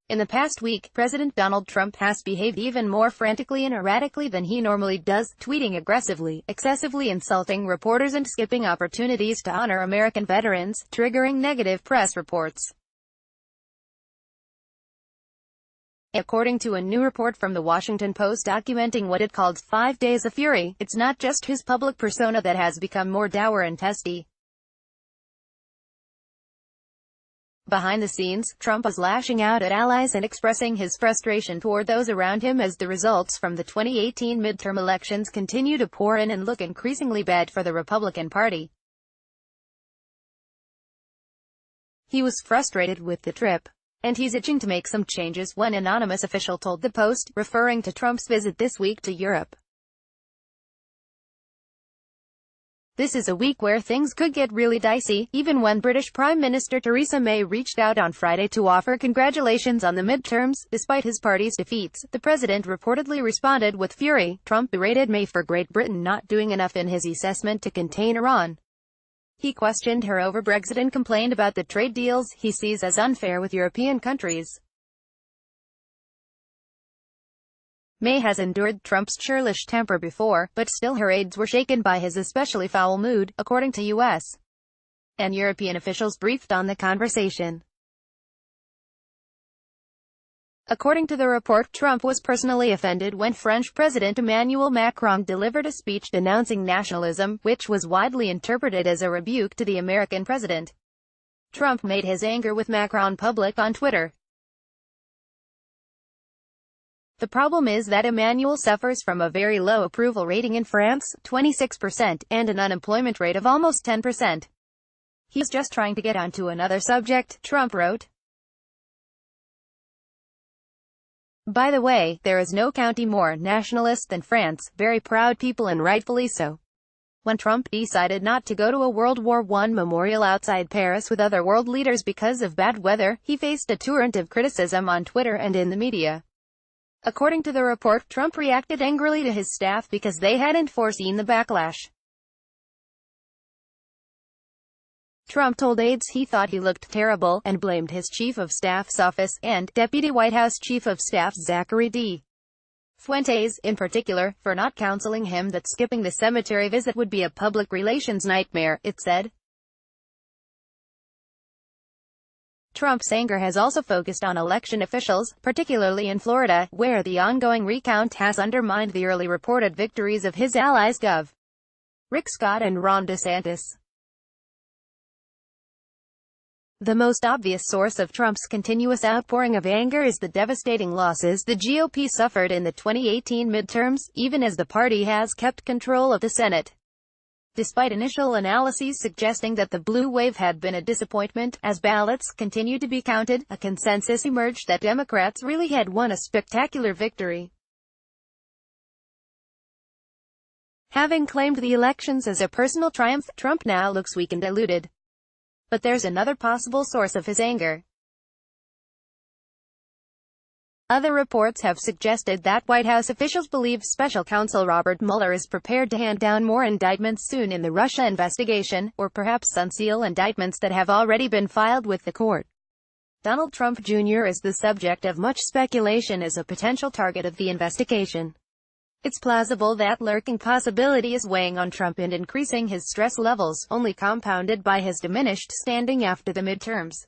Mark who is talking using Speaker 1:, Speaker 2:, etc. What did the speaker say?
Speaker 1: In the past week, President Donald Trump has behaved even more frantically and erratically than he normally does, tweeting aggressively, excessively insulting reporters and skipping opportunities to honor American veterans, triggering negative press reports. According to a new report from The Washington Post documenting what it called 5 Days of Fury, it's not just his public persona that has become more dour and testy. Behind the scenes, Trump is lashing out at allies and expressing his frustration toward those around him as the results from the 2018 midterm elections continue to pour in and look increasingly bad for the Republican Party. He was frustrated with the trip, and he's itching to make some changes, one anonymous official told the Post, referring to Trump's visit this week to Europe. This is a week where things could get really dicey, even when British Prime Minister Theresa May reached out on Friday to offer congratulations on the midterms. Despite his party's defeats, the president reportedly responded with fury. Trump berated May for Great Britain not doing enough in his assessment to contain Iran. He questioned her over Brexit and complained about the trade deals he sees as unfair with European countries. May has endured Trump's churlish temper before, but still her aides were shaken by his especially foul mood, according to U.S. and European officials briefed on the conversation. According to the report, Trump was personally offended when French President Emmanuel Macron delivered a speech denouncing nationalism, which was widely interpreted as a rebuke to the American president. Trump made his anger with Macron public on Twitter. The problem is that Emmanuel suffers from a very low approval rating in France, 26%, and an unemployment rate of almost 10%. He's just trying to get onto another subject, Trump wrote. By the way, there is no country more nationalist than France, very proud people and rightfully so. When Trump decided not to go to a World War I memorial outside Paris with other world leaders because of bad weather, he faced a torrent of criticism on Twitter and in the media. According to the report, Trump reacted angrily to his staff because they hadn't foreseen the backlash. Trump told aides he thought he looked terrible, and blamed his Chief of Staff's office, and Deputy White House Chief of Staff Zachary D. Fuentes, in particular, for not counseling him that skipping the cemetery visit would be a public relations nightmare, it said. Trump's anger has also focused on election officials, particularly in Florida, where the ongoing recount has undermined the early reported victories of his allies Gov. Rick Scott and Ron DeSantis. The most obvious source of Trump's continuous outpouring of anger is the devastating losses the GOP suffered in the 2018 midterms, even as the party has kept control of the Senate. Despite initial analyses suggesting that the blue wave had been a disappointment, as ballots continued to be counted, a consensus emerged that Democrats really had won a spectacular victory. Having claimed the elections as a personal triumph, Trump now looks weak and diluted. But there's another possible source of his anger. Other reports have suggested that White House officials believe Special Counsel Robert Mueller is prepared to hand down more indictments soon in the Russia investigation, or perhaps unseal indictments that have already been filed with the court. Donald Trump Jr. is the subject of much speculation as a potential target of the investigation. It's plausible that lurking possibility is weighing on Trump and increasing his stress levels, only compounded by his diminished standing after the midterms.